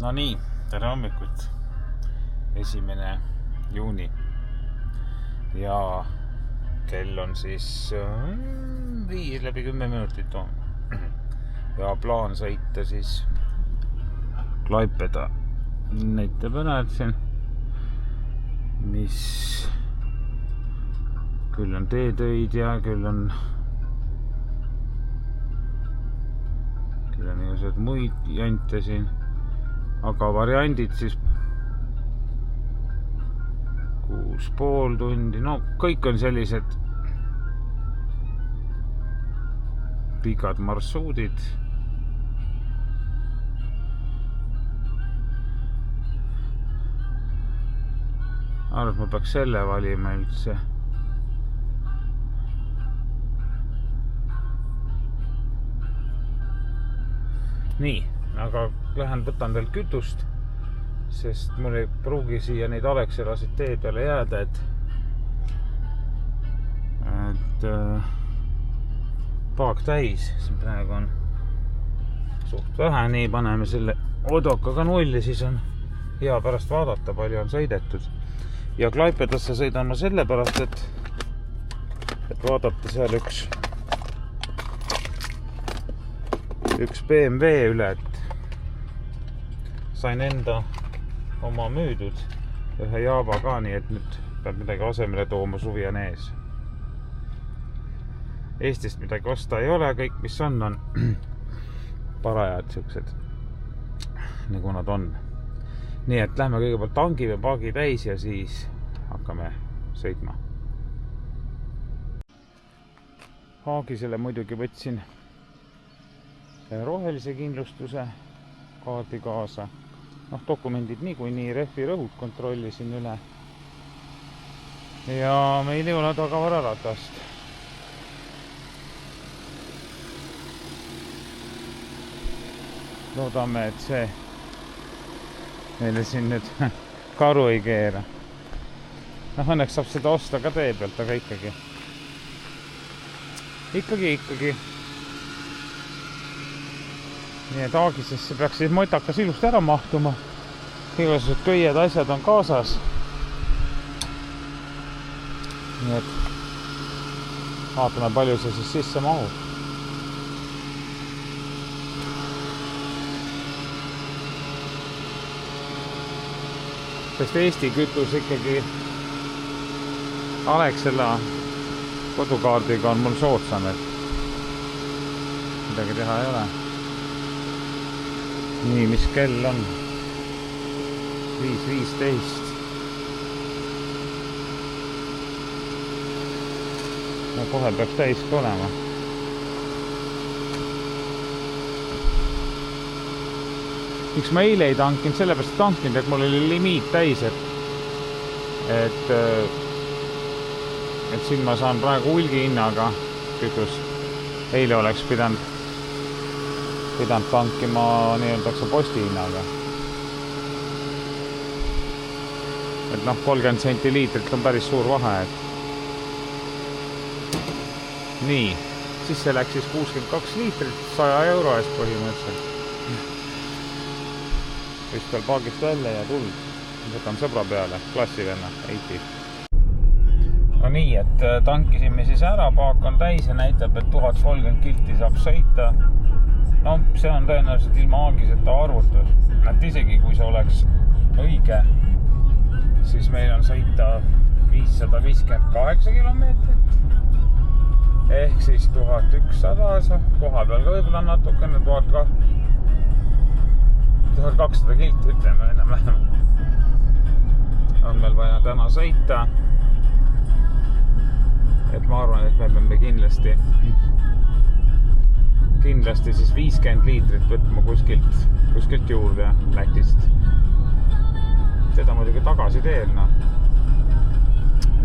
No nii, tere hommikut, 1. juuni ja kell on siis 5:10 on. Ja plaan sõita siis Klaipeda näitab ära, et siin mis küll on teetöid ja küll on igasugused muid jante siin, aga variandid siis 6,5 tundi, no kõik on sellised pikad marsruudid. Arvan, et ma peaks selle valima üldse. Nii, aga lähen võtan veel kütust, sest mul ei pruugi siia neid Alexelasid tee peale jääda, et paak täis, siin praegu on suht vähe, nii paneme selle odokaga nulli, siis on hea pärast vaadata, palju on sõidetud. Ja Klaipedasse sõidan ma sellepärast, et vaadata seal üks BMW üle, et sain enda oma müüdud ühe Java ka, nii et nüüd peab midagi asemele tooma, suvi on ees. Eestist midagi osta ei ole, kõik mis on parajad siuksed, nagu nad on. Nii et lähme kõigepealt tangime paagi täis ja siis hakkame sõitma. Haagisele muidugi võtsin rohelise kindlustuse kaardi kaasa. Noh, dokumendid niikuinii, rehvi rõhud kontrollisin üle. Ja meil ei ole tagavararatast. Loodame, et see meile siin nüüd karu ei keera. Noh, õnneks saab seda osta ka tee pealt, aga ikkagi. Nii et Haagisesse peaks siis motakas ilusti ära mahtuma. Igasugused köied asjad on kaasas. Nii et vaatame, palju see siis sisse mahub. Sest Eesti kütus ikkagi Alexela kodukaardiga on mul soodsam, et midagi teha ei ole. Nii, mis kell on? 5:15. No kohe peaks täis ka olema. Miks ma eile ei tankinud, sellepärast tankinud, et mul oli limiit täis, et siin ma saan praegu hulgi hinnaga kütust. Eile oleks pidanud tankima nii-öeldakse posti hinnaga. Et noh, 30 senti liitrit on päris suur vahe, Nii, siis see läks siis 62 liitrit 100 euro eest põhimõtteliselt. Just veel paagist välja ja tuld. Võtan sõbra peale, klassivenna, Eiti. No nii, et tankisime siis ära, paak on täis ja näitab, et 1030 kilti saab sõita. No, see on tõenäoliselt ilma Haagiseta arvutus. Et isegi kui see oleks õige, siis meil on sõita 558 kilomeetrit. Ehk siis 1100, koha peal ka võib-olla natukene 1200 kilti, ütleme enam-vähem. On meil vaja täna sõita. Et ma arvan, et me peame kindlasti siis 50 liitrit võtma kuskilt juurde Lätist. Seda muidugi tagasi teel, no.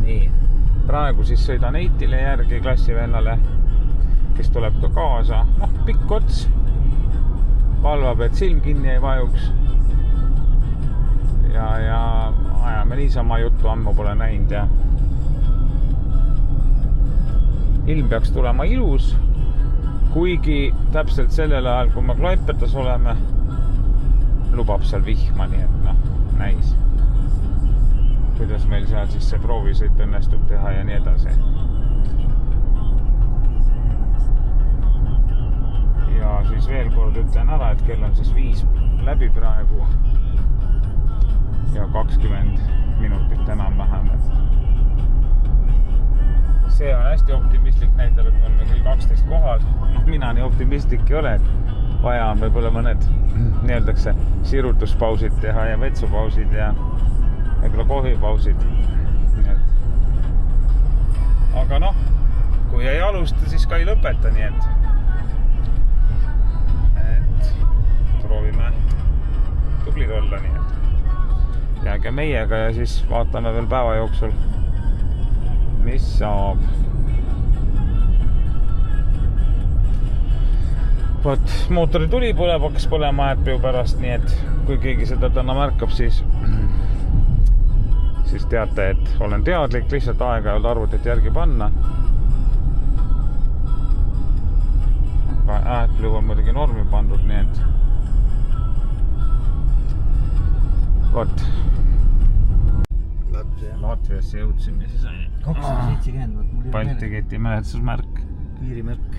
Nii, praegu siis sõidan Eitile järgi klassivennale, kes tuleb ka kaasa. Noh, pikk ots. Palvab, et silm kinni ei vajuks. Ja ajame niisama juttu, ammu pole näinud ja ilm peaks tulema ilus, kuigi täpselt sellel ajal, kui me Klaipedas oleme, lubab seal vihma, nii et noh, näis. Kuidas meil seal siis see proovisõit õnnestub teha ja nii edasi. Ja siis veel kord ütlen ära, et kell on siis 5 läbi praegu ja 20 minutit enam-vähem. See on hästi optimistlik, näitab, et me oleme küll 12 kohal. No, mina nii optimistlik ei ole, et vaja on võib-olla mõned nii-öeldakse sirutuspausid teha ja vetsupausid ja võib-olla kohvipausid. Aga noh, kui ei alusta, siis ka ei lõpeta, nii et proovime tublid olla, nii et jääge meiega ja siis vaatame veel päeva jooksul, mis saab. Vaat, mootori tuli põleb, hakkas põlema äärpeu pärast, nii et kui keegi seda täna märkab, siis teate, et olen teadlik, lihtsalt aega ei olnud arvutit järgi panna. Äärpeu on muidugi normi pandud, nii et vot. Latviasse jõudsime, siis oli 270. Balti keti mälestusmärk. Piirimärk.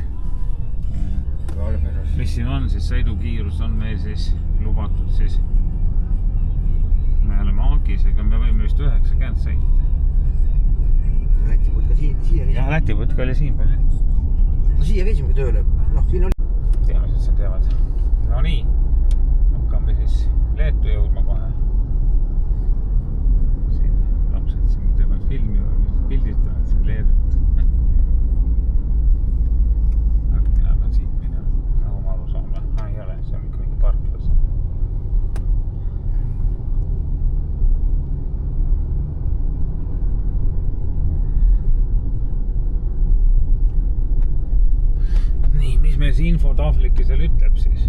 Mis siin on siis, sõidukiirus on meil siis lubatud siis. Me oleme Agis, ega me võime vist 90 sõita. Läti putka siia käisime. Jah, Läti putka oli siin palju. No siia käisimegi tööle. Noh, siin oli. Teame, et sa teavad. No nii, hakkame siis Leetu jõudma kohe. Siin lapsed siin teevad filmi või pildistavad siin Leedut. Mina pean siit minema. Nagu ma aru saan. Ei ole, see on ikka mingi parklas. Nii, mis meil see infotahvliki seal ütleb siis?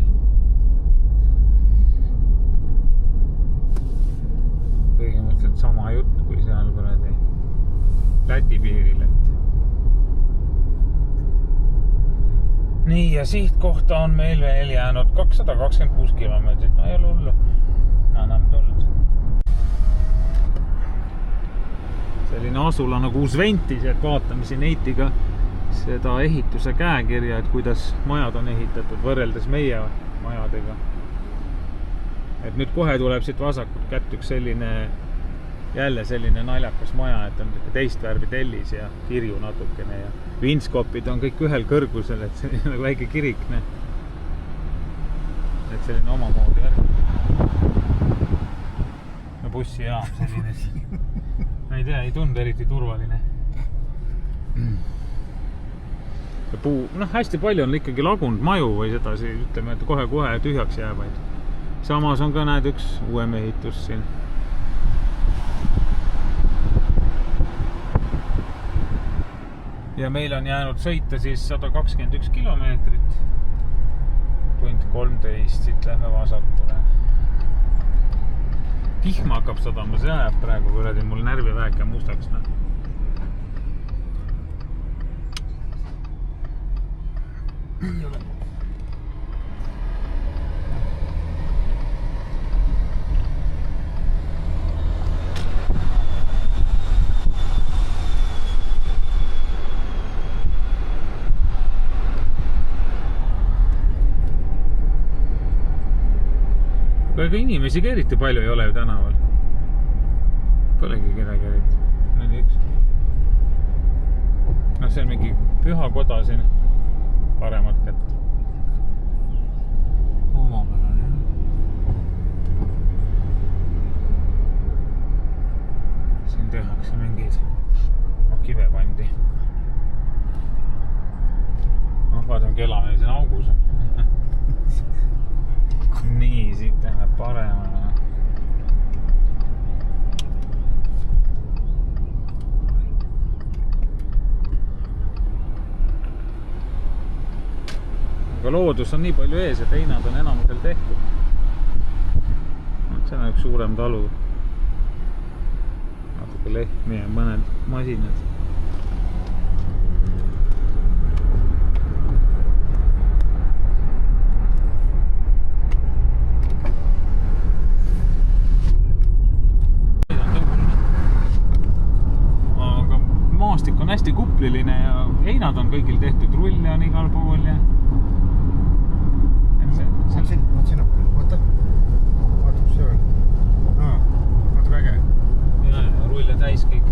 Põhimõtteliselt sama jutt kui seal kuradi Läti piiril, et nii, ja sihtkohta on meil veel jäänud 226 kilomeetrit, no ei ole hullu. Enam tulnud. Selline asula nagu Usventis, et vaatame siin Eitiga seda ehituse käekirja, et kuidas majad on ehitatud võrreldes meie majadega. Et nüüd kohe tuleb siit vasakut kätt üks jälle selline naljakas maja, et on teist värvi tellis ja kirju natukene ja vintskopid on kõik ühel kõrgusel, et selline nagu väike kirik, ne? Et selline omamoodi järg. No bussijaam selline. Ma ei tea, ei tundu eriti turvaline. Ja puu, noh, hästi palju on ikkagi lagunud maju või sedasi, ütleme, et kohe-kohe tühjaks jäävaid. Samas on ka näed üks uuem ehitus siin. Ja meil on jäänud sõita siis 121 kilomeetrit. Punt 13, siit lähme vasakule. Tihma hakkab sadama, see ajab praegu, kuradi mul närviväeke mustaks. Ei ole. Ega inimesi ka eriti palju ei ole ju tänaval. Polegi kedagi eriti. Mõni üks. No see on mingi pühakoda siin paremat kätt. Oma peal on jah. Siin tehakse mingeid kive pandi. Noh, vaatame, kella meil siin augus on. Nii, siit läheb paremale. Aga loodus on nii palju ees, et heinad on enamusel tehtud. See on üks suurem talu. Natuke lehmi ja mõned masinad. kupliline ja heinad on kõigil tehtud, rulle on igal pool ja... Vaat sinna poole, vaata, kus see on. Vaata väge. Ja, rulle täis kõik.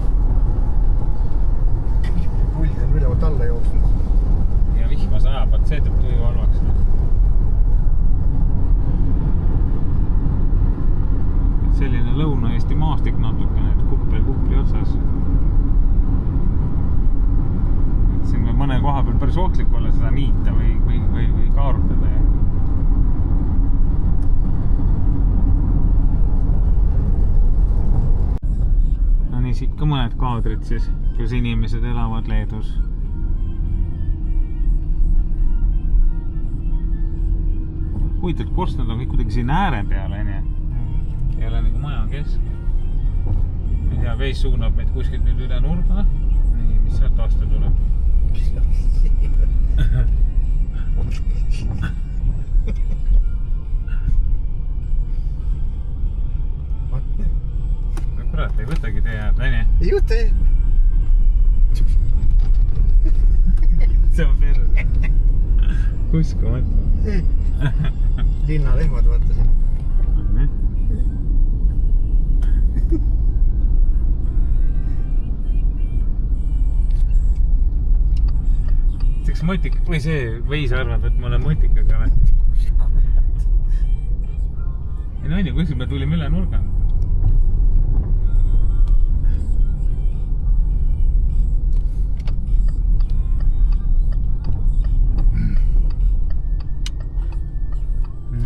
Rullid on ülevalt alla jooksnud. Ja vihma sajab, et see teeb tuju halvaks. Selline Lõuna-Eesti maastik natukene, et kuppel kupli otsas. Siin võib mõne koha peal päris ohtlik olla seda niita või kaarutada. No nii, siit ka mõned kaadrid siis, kus inimesed elavad Leedus. Huvitavalt korstnad on kõik kuidagi siin ääre peale, nii. Ei ole nagu maja keskel. Ma ei tea, vees suunab meid kuskilt nüüd üle nurga. Nii, mis sealt vastu tuleb? No kurat, ei võtagi tee head, väni? Ei võta, ei. See on perse. Uskumatu. Linnalehmad vaatasin. Seks motik, või see veis arvab, et ma olen motikaga või? Ei no nii, kuskil me tulime üle nurga.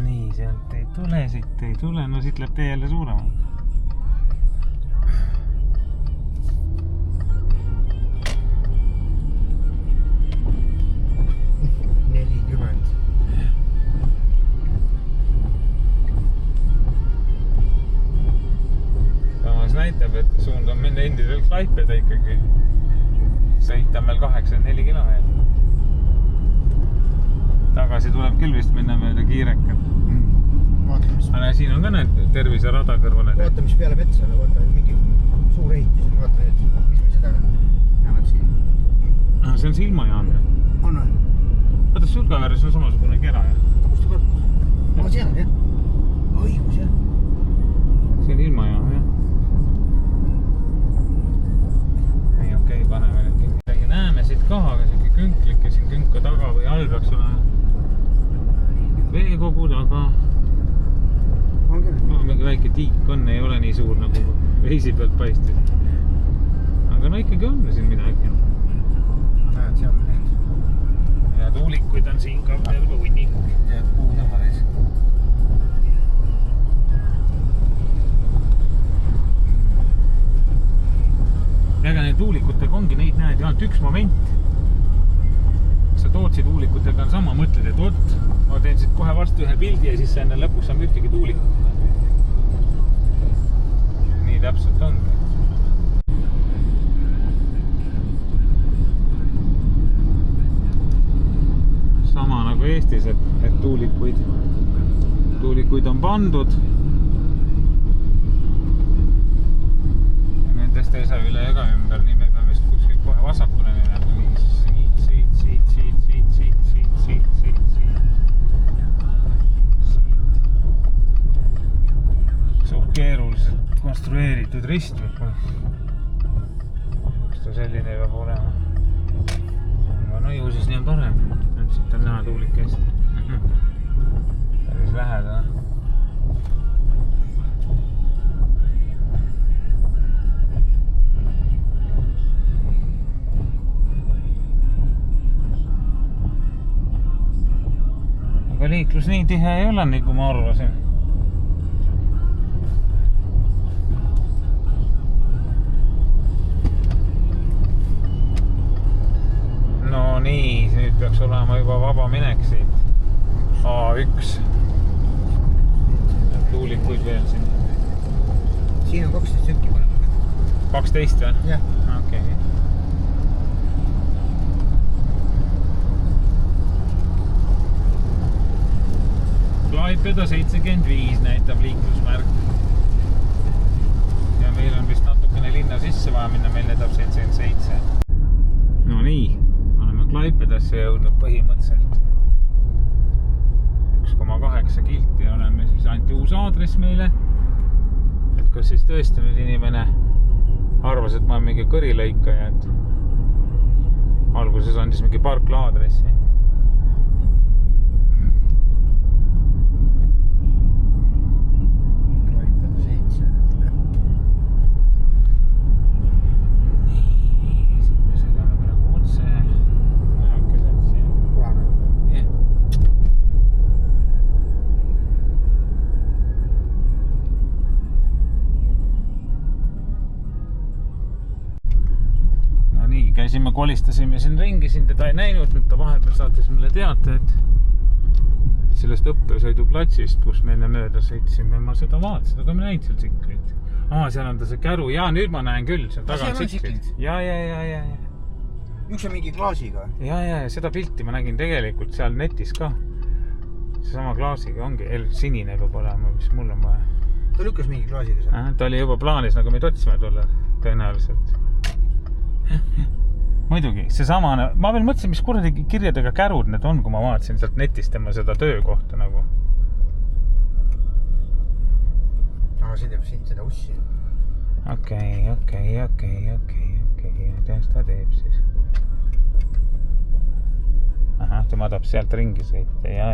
Nii, sealt ei tule, siit ei tule, no siit läheb tee jälle suurema. Näitab, et suund on minna endiselt Klaipeda ikkagi. Sõita meil 84 kilomeetrit. Tagasi tuleb küll vist minna mööda Kiirekat. Aga siin on ka need terviserada kõrvale. Vaata, mis peale metsa, vaata mingi suur ehitis. Vaata nüüd, mis me seda näevad siin. See on see ilmajaam. On või? Vaata, Surgaveres on samasugune kera. Kus ta kõrvus? Seal on jah. Õigus jah. See on ilmajaam jah. Okei, paneme nüüd midagi. Näeme siit ka, aga siuke künklik ja siin künka taga või all peaks olema veekogu taga. Mingi väike tiik on, ei ole nii suur nagu veisi pealt paistis. Aga no ikkagi on siin midagi. Näed, seal on need. Ja tuulikuid on siin ka veel hunnik. Jääb kuu taha ees. Ega need tuulikutega ongi, neid näed ja ainult üks moment. Sa Tootsi tuulikutega on sama, mõtled, et oot, ma teen siit kohe varsti ühe pildi ja siis sa enne lõpuks saab ühtegi tuulikut. Nii täpselt ongi. Sama nagu Eestis, et tuulikuid on pandud. Nendest ei saa üle ega ümber, nii me peame vist kuskil kohe vasakule minema. Siit. Suht keeruliselt konstrueeritud ristmik. Kus ta selline peab olema. Aga no ju siis nii on parem. Nüüd siit on näha tuulik hästi. Päris läheda. Aga liiklus nii tihe ei ole, nii kui ma arvasin. No nii, nüüd peaks olema juba vaba minek siit. A1. Tuulikuid veel siin. Siin on 12 tükki panema. 12 või? Jah. Okei. Klaipeda 75 näitab liiklusmärk. Ja meil on vist natukene linna sisse vaja minna, meil näitab 77. No No nii, oleme Klaipedasse jõudnud põhimõtteliselt 1,8 kilti ja oleme siis anti uus aadress meile. Et kas siis tõesti nüüd inimene arvas, et ma olen mingi kõrilõikaja, et alguses andis mingi parkla aadressi. Klaipeda 7. Me sõidame praegu otse. Ajakesed siin. Punane. No nii, käisime, kolistasime siin ringi, siin teda ei näinud, nüüd ta vahepeal saatis mulle teate, et sellest õppesõiduplatsist, kus me enne mööda sõitsime, ma seda vaatasin, aga ma näinud seal tsiklit. Seal on ta see käru, ja nüüd ma näen küll, seal taga on tsiklit. Ja. Üks on mingi klaasiga. Ja, seda pilti ma nägin tegelikult seal netis ka. Seesama klaasiga ongi, sinine peab olema, mis mul on vaja. Ta lükkas mingi klaasiga seal. Ta oli juba plaanis, nagu meid otsime tulla tõenäoliselt. Muidugi, seesama, ma veel mõtlesin, mis kuradi kirjadega kärud need on, kui ma vaatasin sealt netist tema seda töökohta nagu. See teeb siin seda ussi. Okei. Kuidas ta teeb siis? Ahah, tema tahab sealt ringi sõita, ja.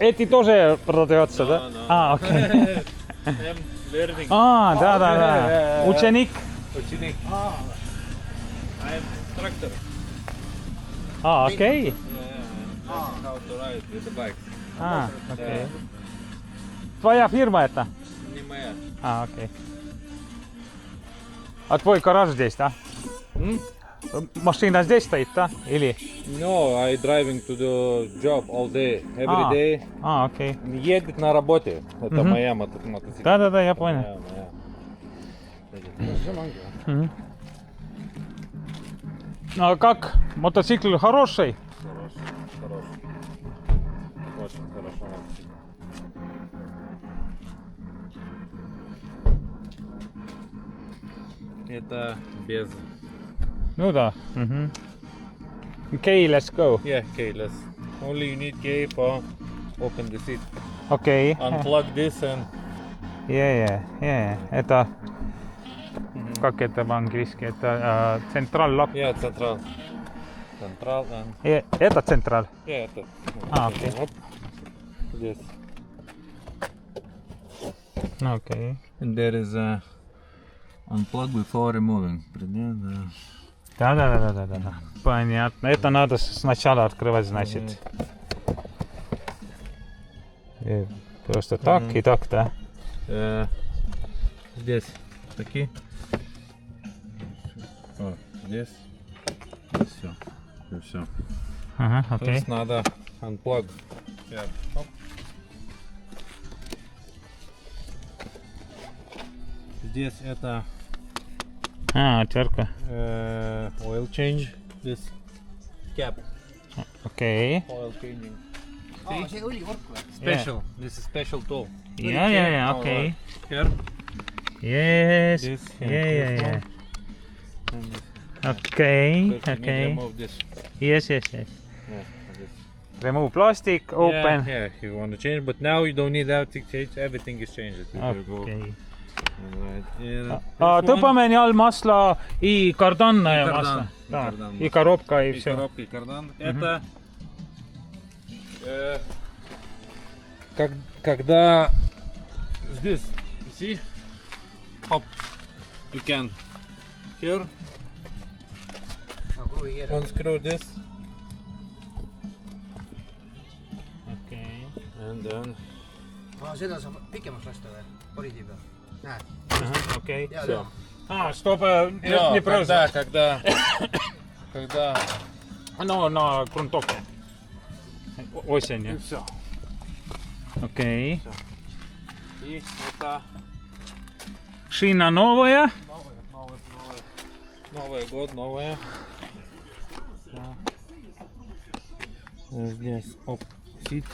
Eti тоже продается, да? Okei. Да. Ученик. Ученик. I'm instructor. Окей. How to ride with the bike. Окей. Твоя фирма это? Не моя. Окей. А твой гараж здесь, да? Машина здесь стоит, да? Или? No, I driving to the job all day, every day. Окей. Едет на работе. Это моя мотоцикл. Да, я понял. А как? Мотоцикл хороший? Хороший. Очень хорошо. Это без... Ну да. Okay, let's go. Yeah, okay, let's... Only you need key for open the seat. Окей. Unplug this and... Yeah. Это... Как это по-английски? Это централ лап. Yeah, central. Central and... Это централ? Yeah, это. Окей. Оп. Здесь. Окей. And there is a unplug before removing. Да. Понятно. Это надо сначала открывать, значит. Просто так и так, да? Здесь такие. Здесь. Все. И все. Ага, То окей. есть надо unplug. Оп. Здесь это Отвертка. oil change. This cap. Окей. Oil changing. See õlikork või? Special. This is special tool. Yeah, okay. Here. Yes. This. Yeah. And this. Okay. First you need to remove this. Yes. Yeah, this. Remove plastic, open. Yeah, you want to change, but now you don't need that to change. Everything is changed. Okei. Right here. Tõpameni all масла и карданное масло. Да. И коробка, и все. Коробка и кардан. Это когда здесь, see, hop, you can here unscrew this. Okei. And then Seda saab pikemaks lasta või? Polidi peal. Näed? Okei. Все. Чтобы не просто. когда Ну, на грунтовке. Осенью. все. Окей. И это Шина новая. Новый год, новая. Здесь, оп, сит.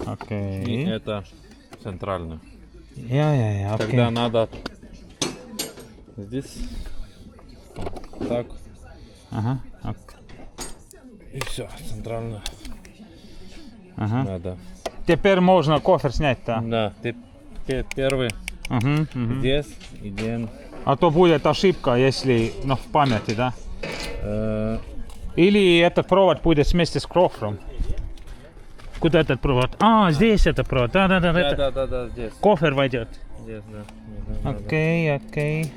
Окей. И это центральный. Я, окей. Когда надо здесь так Ага, и все, центрально ага. надо. Теперь можно кофер снять, да? Да, ты первый здесь, идем. А то будет ошибка, если в памяти, да? Или этот провод будет вместе с кофром. Куда этот провод? А, здесь это провод. Да, это. Да, здесь. Кофер войдет. Здесь, да. Окей.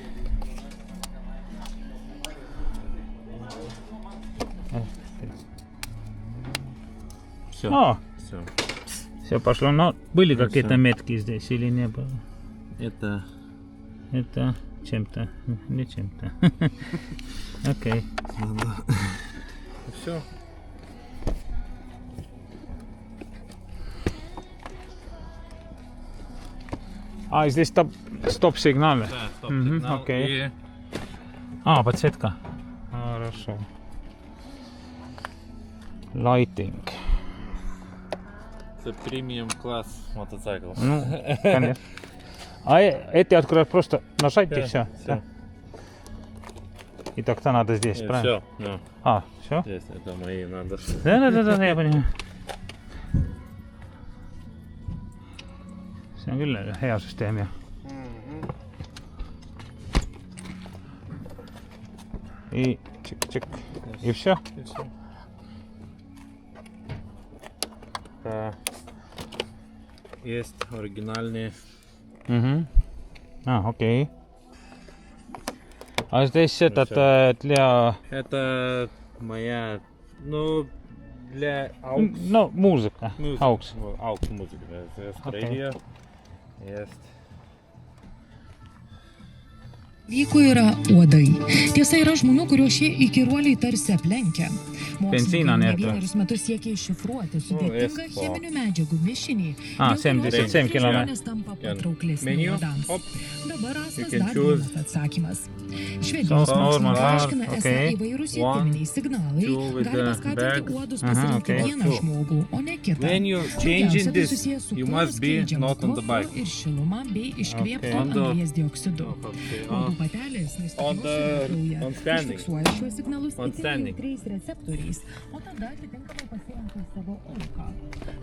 Все. Все пошло. Но были какие-то метки здесь или не было? Это Это чем-то, не чем-то. Окей. все. А, здесь стоп-сигналы. Да, стоп-сигнал. Окей. И А, подсветка. Хорошо. Lighting. это премиум класс мотоцикл. Ну, конечно. А эти открывают просто нажать и все. Все. И так-то надо здесь, правильно? Все. Ну, А, все? здесь это мои надо. Да, я понимаю. Se on kyllä hea systeemi. И чик-чик. И все? И все. Есть оригинальные. Угу. А, окей. А здесь этот для... Это моя, ну, для AUX. Ну, музыка. Музыка. AUX. AUX музыка. Есть Окей. радио. Есть. Vyko yra uodai. Tiesa, yra žmonių, kuriuos šie įkyruoliai tarsi aplenkia. Benziną Mokslininkai ne nėra. vienerius metus siekia iššifruoti sudėtingą Espo. cheminių medžiagų mišinį. Ah, dėl kurios 77 visi kilometrų. žmonės tampa patrauklesni Menu. uodams. Hop. Dabar You rastas can dar choose. vienas atsakymas. Švedijos Normal mokslininkai heart, aiškina, esą okay. įvairūs One, jutiminiai signalai two with gali the paskatinti back. uodus Aha, pasirinkti okay. vieną Two. žmogų, o ne kitą. When you Daugiausia changing tai this, susiję su you kūno must be skleidžiamu not on the kvapu bike. ir šiluma bei iškvėptu On the- anglies dioksidu. Okay. Uodų patelės On the- on standing. užfiksuoja šiuos signalus On itin standing. jautriais receptoriais, o tada atitinkamai pasirenka savo auką.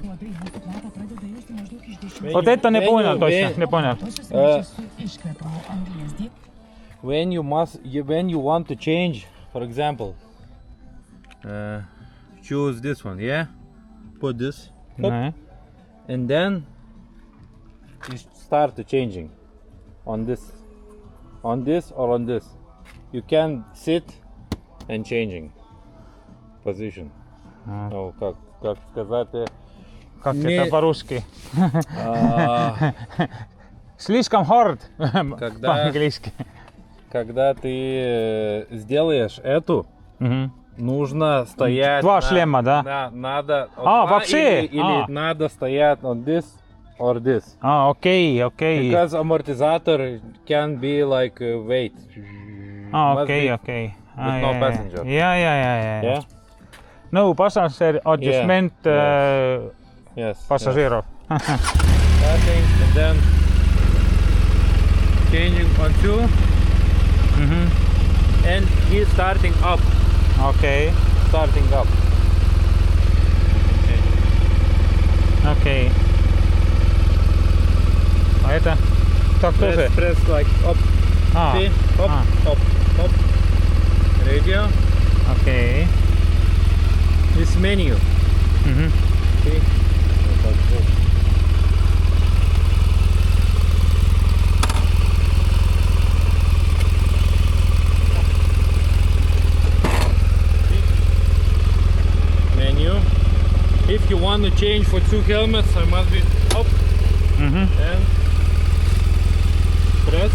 Uodai jūsų kvapą pradeda jausti maždaug iš 10 Вот это не Menu, понял точно, menu. не понял. susijusi su iškvepiamu anglies dioksidu. When you want to change, for example, choose this one, yeah? Put this, hop, Не. and then you start to changing on this or on this. You can sit and changing position. А. Ну, как сказать, Как Не- это по-русски? а, Слишком hard Когда- по-английски. когда ты сделаешь эту, Мгм. нужно стоять. Два шлема, да? Надо. А, вообще? Или А. надо стоять on this or this. А, окей. Because amortizator can be like weight. А, Must окей. be with no passenger. Я. Yeah. No passenger adjustment Yes. пассажиров. Yes. Starting and then changing on two Мгм. and he's starting up. Окей. Starting up. Окей. А это? Так тоже? Press like up. А, See? Up, а. up, up. Radio. Окей. This menu. Мгм. See? Menu. If you want to change for two helmets, I must be up Мгм. and press.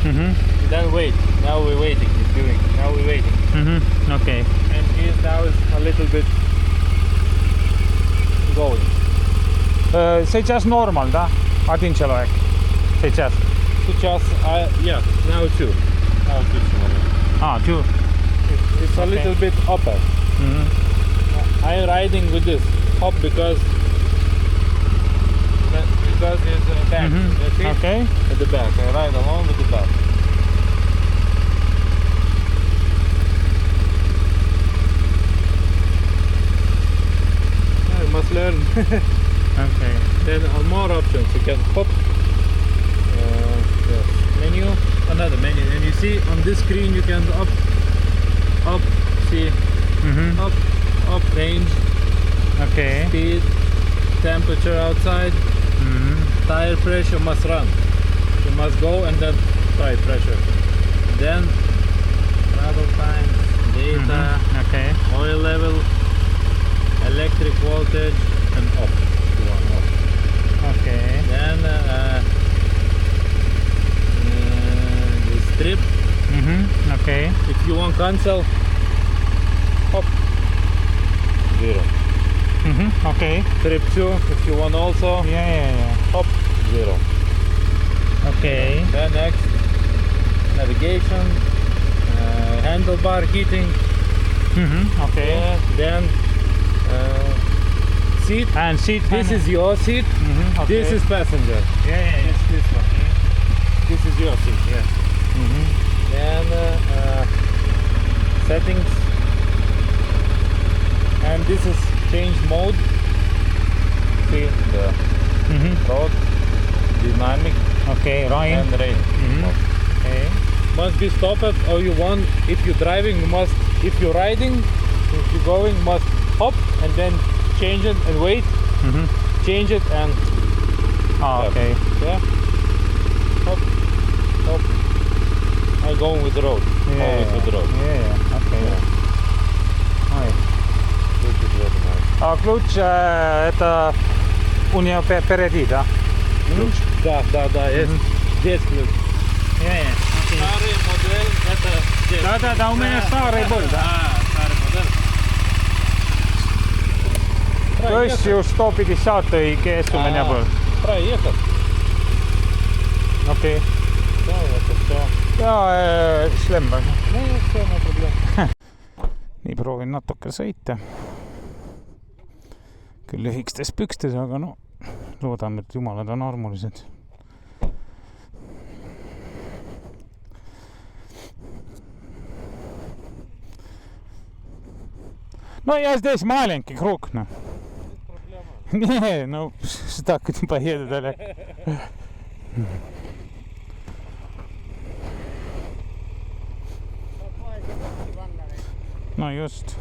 Мгм. Then wait. Now we're waiting. He's doing. Now we're waiting. Мгм. Окей. And he's now is a little bit going. Сейчас нормал, да? Один человек. Сейчас. Сейчас, yeah, now two. Now two. А, two. It's a Okay. little bit upper. Мгм. I'm riding with this up because because it's back. That's it. Okay. At the back. I ride along with the back. You must learn. Okay. Then more options. You can hop. Yes. Menu. Another menu. And you see on this screen you can up, see, up, range, Okay. speed, temperature outside, tire pressure must run. You must go and then try pressure. Then travel time, data, Okay. oil level, electric voltage, and off. You want off. Okay. Then the strip. Okay. If you want cancel, hop, 0. Okay. Trip 2. If you want also, Yeah. hop, 0. Okay. Then next, navigation, handlebar heating. Okay. Yeah. Then seat. And seat. This is your seat. Okay. This is passenger. Yeah. This one. This is your seat. Yes. Then settings, and this is change mode. See the road, dynamic, Okay. Ryan. and rain. Okay. Must be stopped, or you want, if you're driving, you must, if you're riding, if you're going, must hop and then change it and wait, change it and Okay. yeah, hop, hop. I'm going with the road. Always with the road. Yeah. Okay. Ой. This is very nice. А ключ это у нее впереди, да? Да, есть. Здесь ключ. Старый модель, это здесь. Да, у меня старый был, да. Старый модель. То есть 150 КС у меня был. Проехать. Окей. Все, это все. Ja Schlemberg. No все, no problem. Nii, proovin natuke sõita. Küll lühikestes pükstes, aga no loodame, et jumalad on armulised. No я здесь маленький круг, ну. Не, ну так поеду далеко. No just.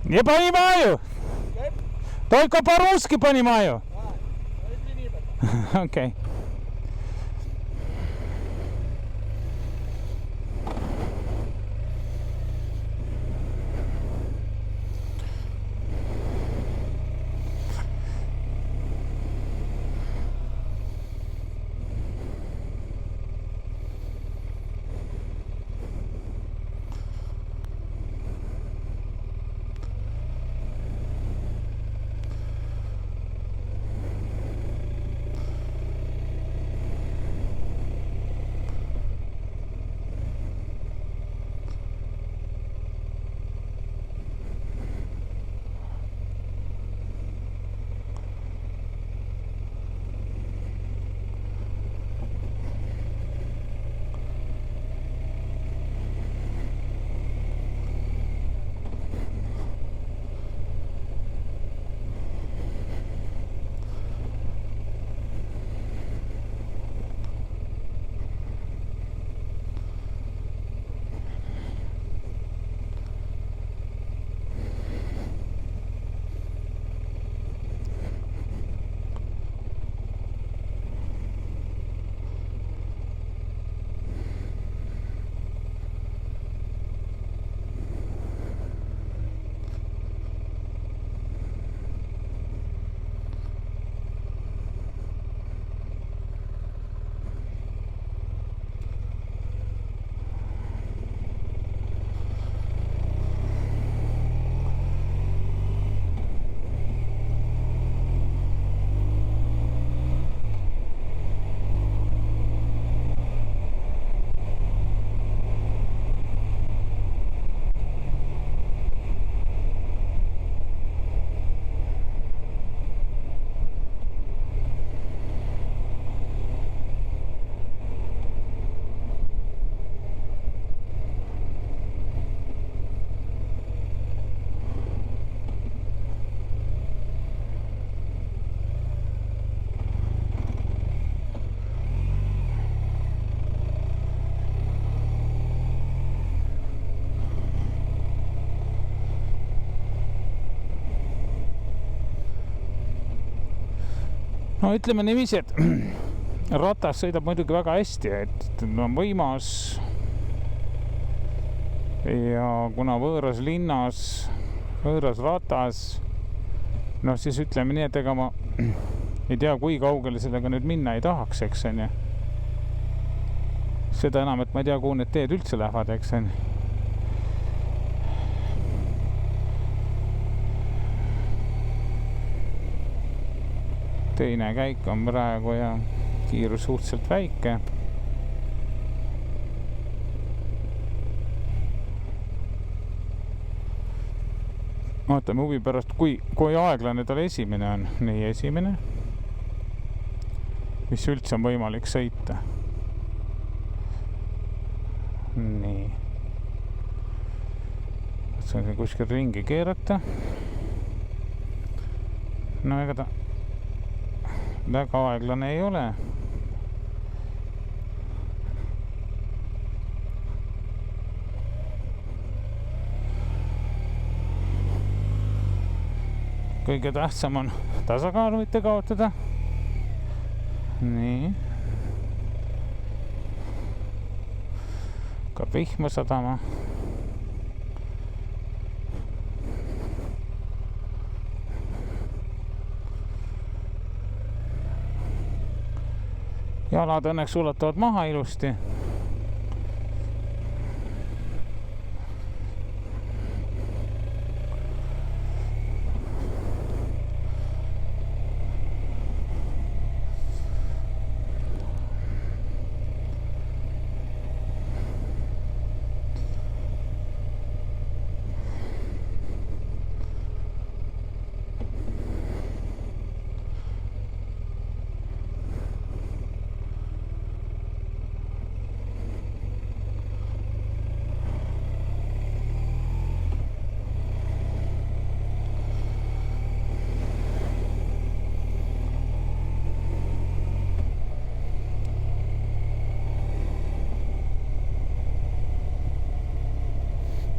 Не понимаю. Только по-русски понимаю. Окей. no ütleme niiviisi, et ratas sõidab muidugi väga hästi, et on võimas ja kuna võõras linnas, võõras ratas, noh siis ütleme nii, et ega ma ei tea, kui kaugele sellega nüüd minna ei tahaks, eks on ju. Seda enam, et ma ei tea, kuhu need teed üldse lähevad, eks on. Teine käik on praegu ja kiirus suhteliselt väike. Vaatame huvi pärast, kui aeglane tal esimene on. Nii, esimene. Mis üldse on võimalik sõita. Nii. Saan kuskil ringi keerata. No ega ta väga aeglane ei ole. Kõige tähtsam on tasakaalu mitte kaotada. Nii. Ka vihma sadama. Jalad õnneks ulatuvad maha ilusti.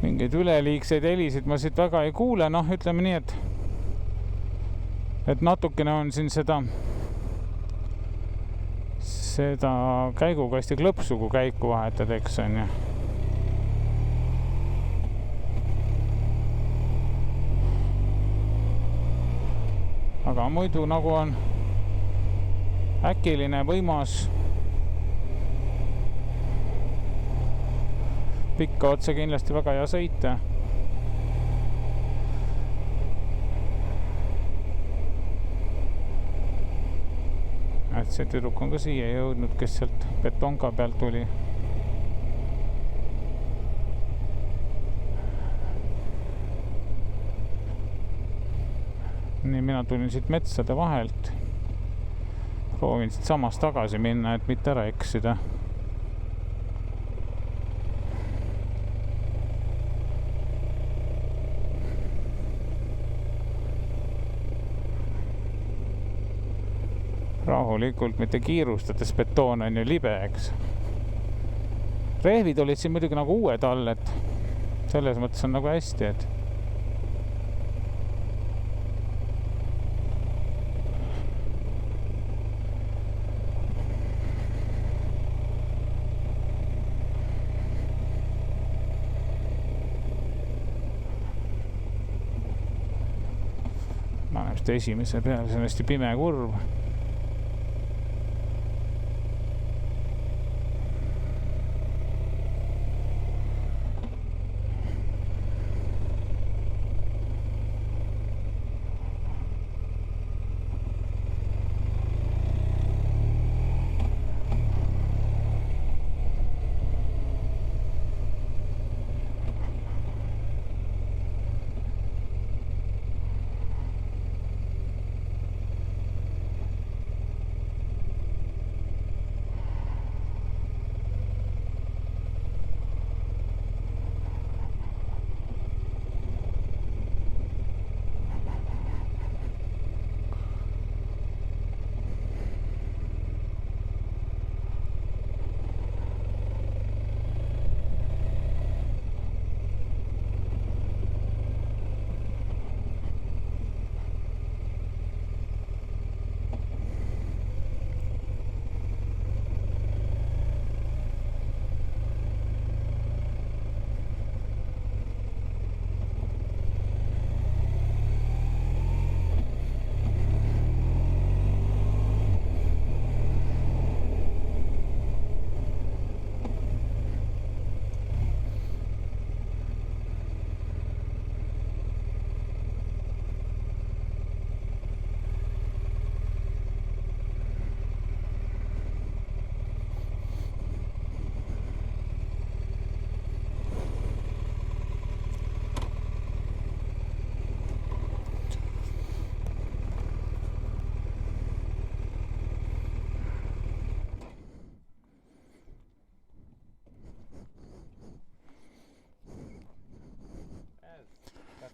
Mingeid üleliigseid helisid ma siit väga ei kuule, noh ütleme nii, et natukene on siin seda käigukasti klõpsu, kui käiku vahetad, eks on ju. Aga muidu nagu on äkiline, võimas. Pikka otsa kindlasti väga hea sõita. Et see tüdruk on ka siia jõudnud, kes sealt betonka pealt tuli. Nii, mina tulin siit metsade vahelt. Proovin siit samas tagasi minna, et mitte ära eksida. Rahulikult, mitte kiirustades, betoon on ju libe, eks. Rehvid olid siin muidugi nagu uued all, et selles mõttes on nagu hästi, et ma olen just esimese peale, see on hästi pime kurv.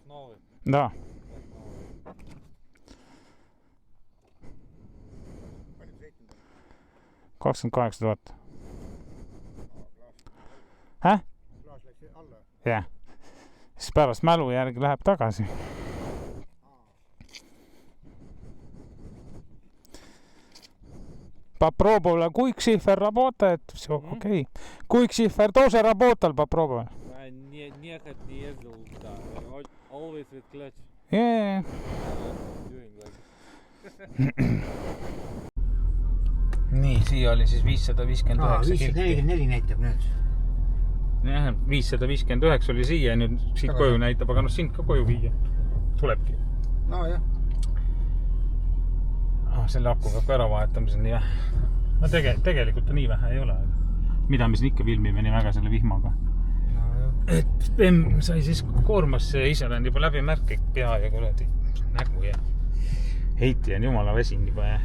новый. Да. Palju sõitnud on? 28 000. Klaas läks alla. Jah. Siis pärast mälu järgi läheb tagasi. Попробовала Quicksilver работает, все окей. Quicksilver тоже работал, попробовала. Не ездил, да. Always with clutch. Yeah. Doing like. Nii, siia oli siis 559 kilti. 544 näitab nüüd. Jah, 559 oli siia ja nüüd siit Tagasi. koju näitab, aga sind ka koju viia. Tulebki. No jah. Selle aku peab ka ära vahetama, see on nii vähe. No tegelikult nii vähe ei ole. Mida me siin ikka filmime nii väga selle vihmaga. No jah. Et Bemm sai siis koormasse, ise on juba läbi märke pea ja kuradi nägu ja heiti on jumala vesin juba ja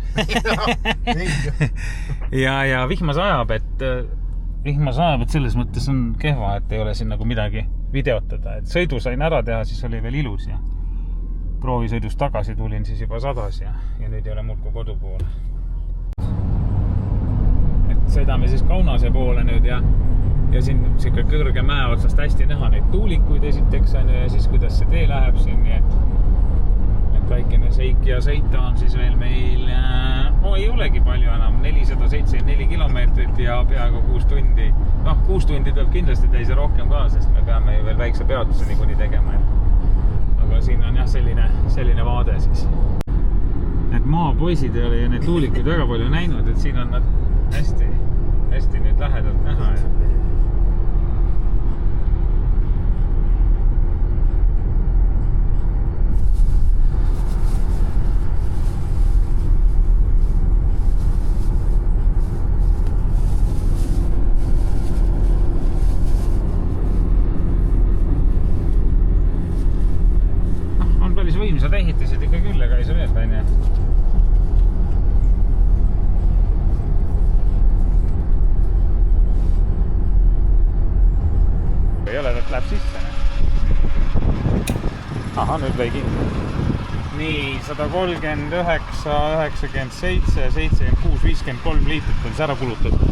vihma sajab, et selles mõttes on kehva, et ei ole siin nagu midagi videotada. Et sõidu sain ära teha, siis oli veel ilus ja proovisõidust tagasi tulin siis juba sadas ja nüüd ei ole muud kui kodu poole. Et sõidame siis Kaunase poole nüüd ja siin siuke kõrge mäe otsast hästi näha neid tuulikuid esiteks on ja siis kuidas see tee läheb siin, nii et väikene seik ja sõita on siis veel meil, ei olegi palju enam, 474 kilomeetrit ja peaaegu 6 tundi. 6 tundi tuleb kindlasti täis ja rohkem ka, sest me peame ju veel väikse peatuse niikuinii tegema. Aga siin on jah selline vaade siis. Et maapoisid ei ole ja neid tuulikuid väga palju näinud, et siin on nad hästi nüüd lähedalt näha. Võimsad ehitised ikka küll, ega ei saa öelda, on ju. Ei ole, et läheb sisse. Aha, nüüd lõi kinni. Nii, 139, 97, 76, 53 liitrit on see ära kulutatud.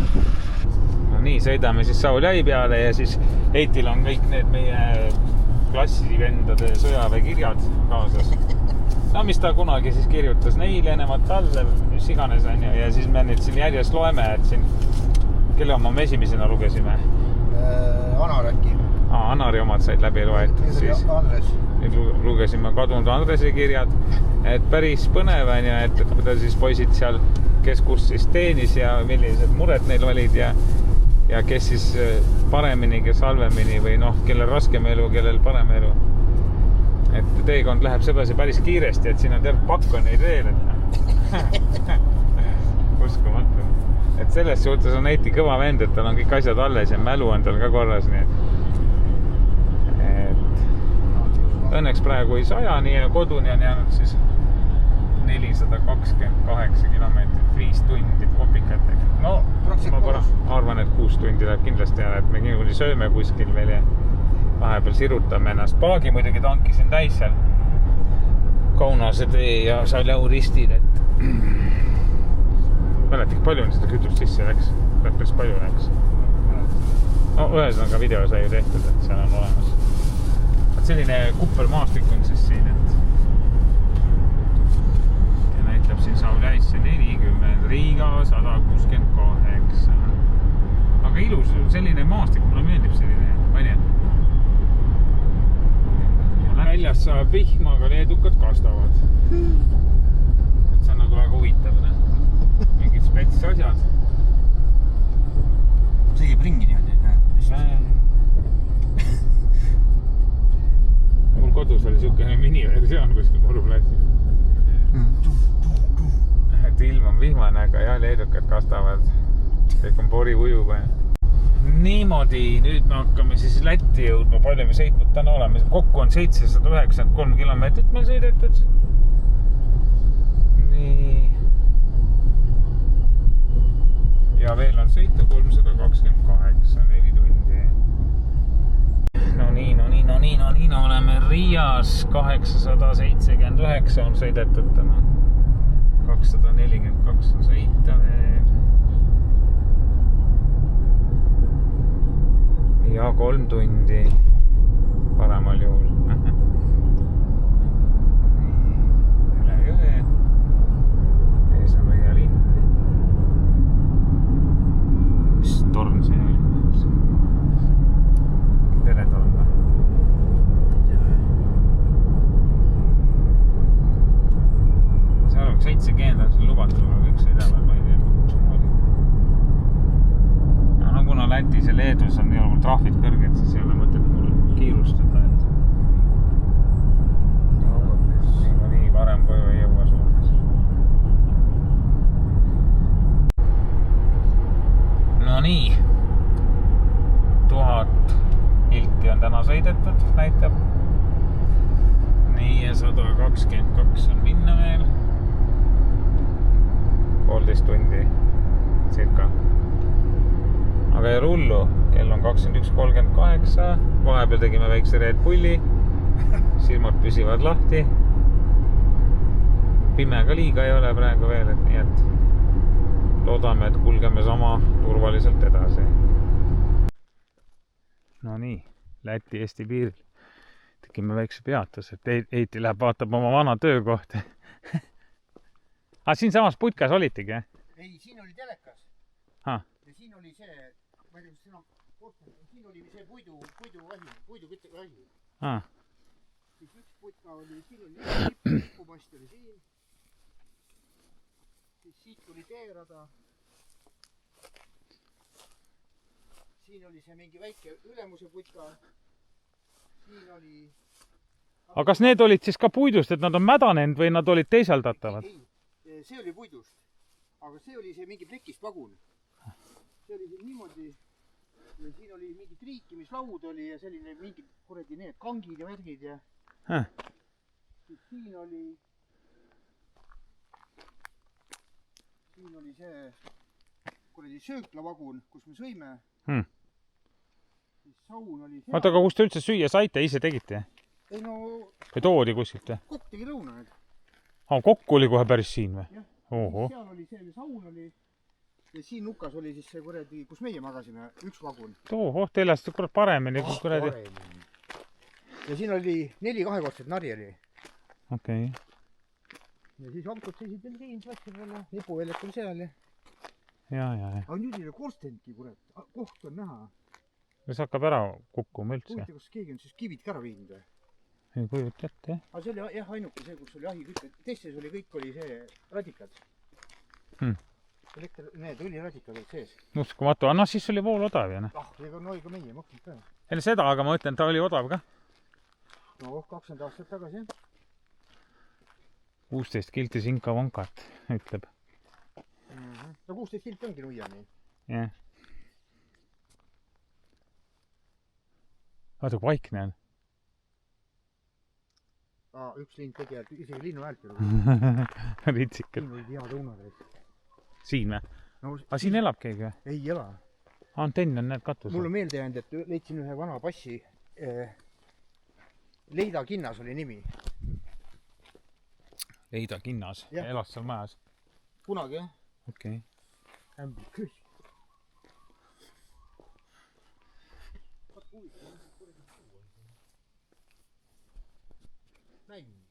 No nii, sõidame siis Sauljai peale ja siis Heitil on kõik need meie klassivendade sõjaväekirjad kaasas. No mis ta kunagi siis kirjutas neile, nemad talle, mis iganes on ja siis me nüüd siin järjest loeme, et siin, kelle oma me esimesena lugesime? Anar äkki. Anari omad said läbi loetud siis. Andres. Nüüd lugesime kadunud Andrese kirjad, et päris põnev on ja et kuidas siis poisid seal, kes kus siis teenis ja millised mured neil olid ja kes siis paremini, kes halvemini või kellel raskem elu, kellel parem elu. Et teekond läheb sedasi päris kiiresti, et siin on terve pakk on neid veel, et uskumatu. Et selles suhtes on Heiti kõva vend, et tal on kõik asjad alles ja mälu on tal ka korras, nii et õnneks praegu ei saja, nii ja koduni on jäänud siis 428 kilomeetrit, 5 tundi kopikatega. No, ma arvan, et 6 tundi läheb kindlasti ära, et me kindlasti sööme kuskil veel ja vahepeal sirutame ennast. Paagi muidugi tankisin täis seal Kaunase tee ja Sauljau ristil, et mäletage, palju on seda kütust sisse läks? Päris palju läks. No, ühesõnaga video sai ju tehtud, et seal on olemas. Selline kuppermaastik on siis siin, et ja näitab siin Sauljaisse 40, Riiga 168. Aga ilus selline maastik, mulle meeldib selline, on ju. Väljast saab vihma, aga leedukad kastavad. Et see on nagu väga huvitav, ne? Mingid spets asjad. See käib ringi niimoodi, et mul kodus oli siukene miniversioon kuskil Muruplatsil. Et ilm on vihmane, aga jah, leedukad kastavad. Kõik on pori ujuga. Niimoodi, nüüd me hakkame siis Lätti jõudma. Palju me sõitnud täna oleme. Kokku on 793 kilomeetrit meil sõidetud. Nii. Ja veel on sõita 328, 4 tundi. No oleme Riias 879 on sõidetud täna. 242 on sõita veel. Ja 3 tundi paremal juhul. Üle jõe. Ees on Võia linn. Mis torn see oli? Teletorn. Seal on 70 on see lubatud, aga kõik sõidavad, ma ei tea, kus moodi. No kuna Lätis ja Leedus on nii trahvid kõrged, siis ei ole mõtet mul kiirustada, et nii varem koju ei jõua suunas. No nii, 1000 kilti on täna sõidetud, näitab. Nii ja 122 on minna veel. 1,5 tundi circa. Aga ei rullu, kell on 21.38. Vahepeal tegime väikse Red Bulli. Silmad püsivad lahti. Pime ka liiga ei ole praegu veel, et nii et loodame, et kulgeme sama turvaliselt edasi. No nii, Läti-Eesti piiril tegime väikse peatus, et Eiti läheb vaatab oma vana töökohta. Siin samas putkas olitigi, jah? Ei, siin oli telekas. Ja siin oli see, ma ei tea, kus siin on, siin oli see puiduküttevahi. Siis üks putka oli, siin oli lipupast oli siin. Siis siit tuli teerada. Siin oli see mingi väike ülemuse putka. Siin oli... Aga kas need olid siis ka puidust, et nad on mädanenud või nad olid teisaldatavad? Ei, see oli puidust. Aga see oli see mingi plikist vagun. See oli siin niimoodi. Ja siin oli mingi triikimislaud oli ja selline mingi kuradi need kangid ja värgid ja... Siin oli see kuradi sööklavagun, kus me sõime. Siis saun oli seal. Oota, aga kus te üldse süüa saite? Ise tegite? Ei no... Või toodi kuskilt? Kokk tegi lõuna. Kokku oli kohe päris siin või? Jah. Oho. Seal oli see saun oli. Ja siin nukas oli siis see kuradi, kus meie magasime, üks vagun. Teilest kurat paremini. Ja siin oli 4 kahekordset nari oli. Okei. Ja siis autod seisid veel siin, satsi peale, lipuveljak oli seal. Ja. Aga nüüd oli korstenki, kurat, koht on näha. Kas hakkab ära kukkuma üldse? Kujuta, kas keegi on siis kivid ka ära viinud või? Ei kujuta ette, jah. Aga see oli jah ainuke see, kus oli jahikütte. Teistes oli kõik oli see radikad. Need õliradikad olid sees. Uskumatu, no siis oli vool odav, jah. Ega no ega meie maksnud ka. Ei seda, aga ma ütlen, ta oli odav ka. No 20 aastat tagasi, jah. 16 kilti sinka-vonkat, ütleb. No 16 kilt ongi nuiani. Jah. Vaata, kui vaikne on. Üks lind tegi isegi linnu häält. Ritsikad. Siin oli head õunad. Siin või? Aga siin elab keegi või? Ei ela. Antenn on need katusel. Mul on meelde jäänud, et leidsin ühe vana passi. Leida Kinnas oli nimi. Leida Kinnas? Elas seal majas? Kunagi, jah. Okei. Ämblik küll. Näinud.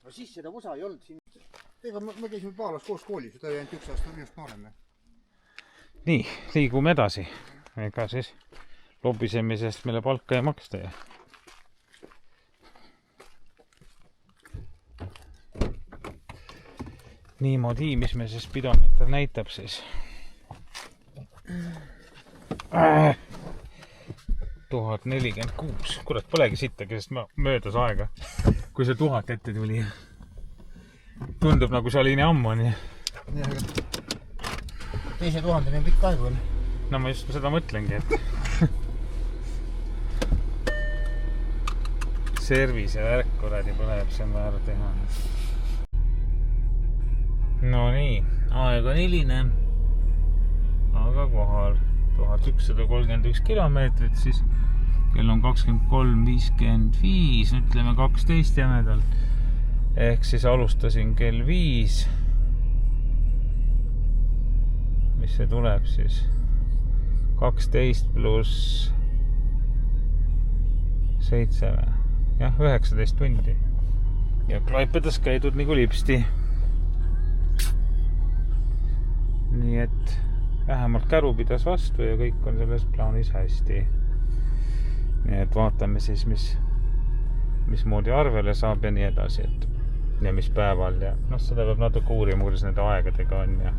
No siis seda osa ei olnud siin. Ega me käisime Paalas koos koolis, ta oli ainult 1 aasta minust noorem. Nii, liigume edasi. Ega siis lobisemisest meile palka ei maksta. Niimoodi, mis me siis spidomeeter näitab siis. 1046. Kurat, polegi sittagi, sest möödas aega, kui see 1000 ette tuli. Tundub nagu see oli nii ammu. Teise 1000 on pikk aeg veel. No ma just seda mõtlengi, et servise värk kuradi põleb, see on vaja ära teha. No nii, aeg on hiline, aga kohal. 1131 kilomeetrit, siis kell on 23.55, ütleme 12 jämedalt. Ehk siis alustasin kell 5. Mis see tuleb siis? 12 pluss 7. Jah, 19 tundi. Ja Klaipedas käidud nagu lipsti. Nii et vähemalt käru pidas vastu ja kõik on selles plaanis hästi. Nii et vaatame siis, mismoodi arvele saab ja nii edasi. Ja mis päeval ja seda peab natuke uurima, kuidas nende aegadega on ja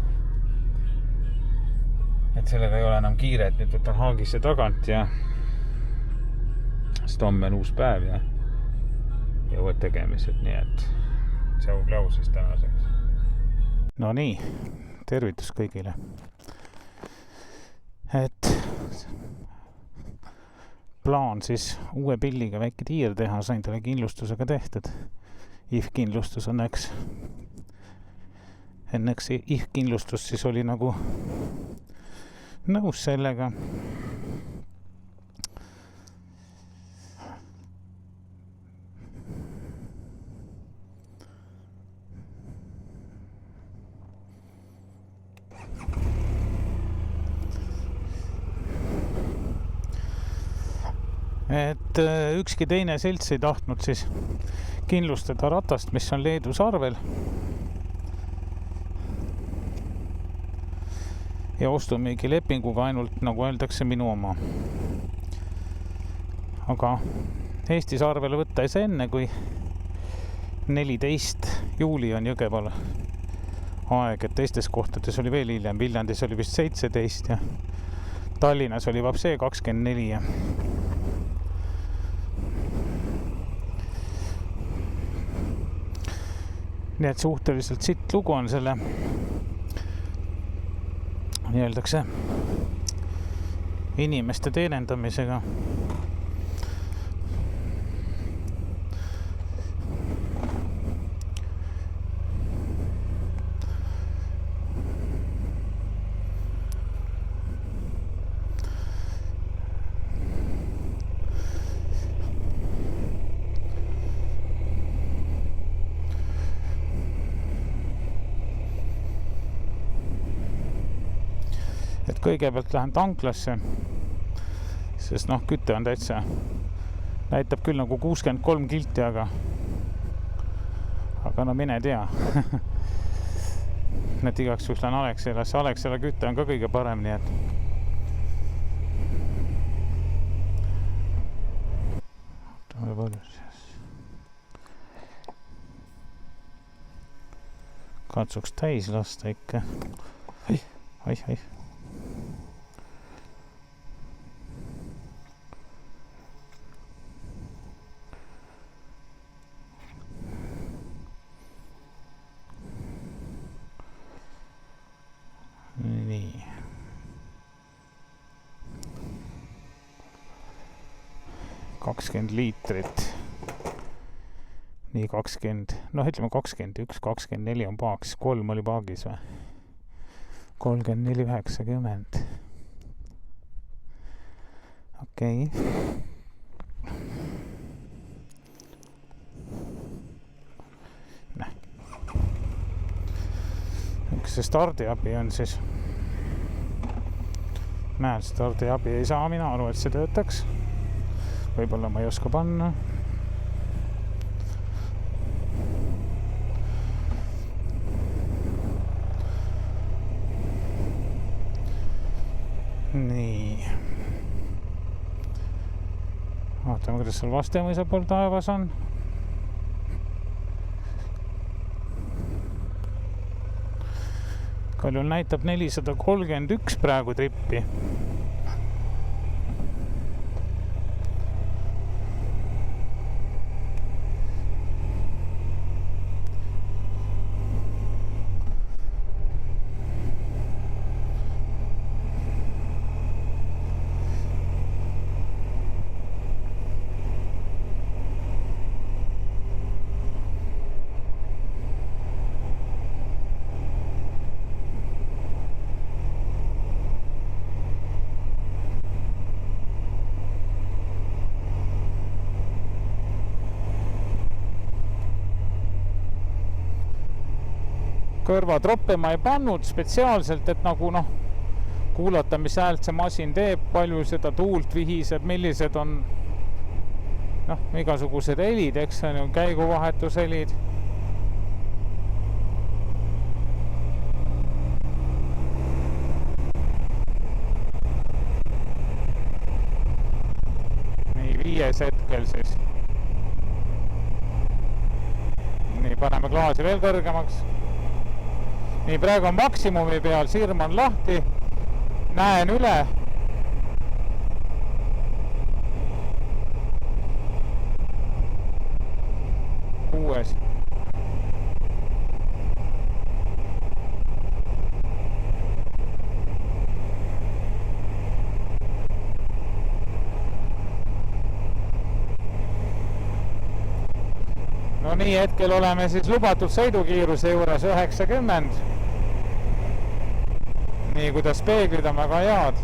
et sellega ei ole enam kiire, et nüüd võtan haagisse tagant ja sest homme on uus päev ja uued tegemised, nii et tšau-klau siis tänaseks. No nii, tervitus kõigile. Et plaan siis uue pilliga väike tiir teha, sain talle kindlustusega tehtud. IF-kindlustus õnneks IF-kindlustus siis oli nagu nõus sellega. Et ükski teine selts ei tahtnud siis kindlustada ratast, mis on Leedus arvel. Ja ostumiigi lepinguga ainult, nagu öeldakse, minu oma. Aga Eestis arvele võtta ei saa enne, kui 14 juuli on Jõgeval aeg, et teistes kohtades oli veel hiljem. Viljandis oli vist 17 ja Tallinnas oli vapsee 24 ja nii et suhteliselt sitt lugu on selle nii öeldakse inimeste teenendamisega. Kõigepealt lähen tanklasse, sest küte on täitsa, näitab küll nagu 63 kilti, aga mine tea. Et igaks juhul lähen Alexelasse. Alexela küte on ka kõige parem, nii et katsuks täis lasta ikka. Ai. Nii. $20 liitrit. Nii 20, ütleme 21, 24 on paaks, 3 oli paagis või? 34,90. Okei. Üks see stardiabi on siis. Näed, stardiabi ei saa mina aru, et see töötaks. Võib-olla ma ei oska panna. Nii. Vaatame, kuidas seal Vastemõisa pool taevas on. Kaljul näitab 431 praegu trippi. kõrvatroppe ma ei pannud spetsiaalselt, et nagu noh, kuulata, mis häält see masin teeb, palju seda tuult vihiseb, millised on noh, igasugused helid, eks on ju, käiguvahetushelid. Nii, 5 hetkel siis. Nii, paneme klaasi veel kõrgemaks. Nii, praegu on maksimumi peal, sirm on lahti. Näen üle. Kuues. No nii, hetkel oleme siis lubatud sõidukiiruse juures 90. Nii, kuidas peeglid on väga head.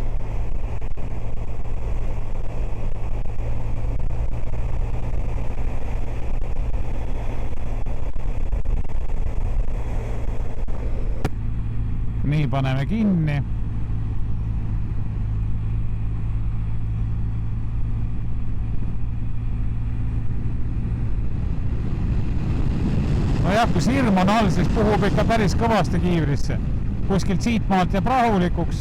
Nii, paneme kinni. No jah, kui sirm on all, siis puhub ikka päris kõvasti kiivrisse. Kuskilt siit maalt jääb rahulikuks.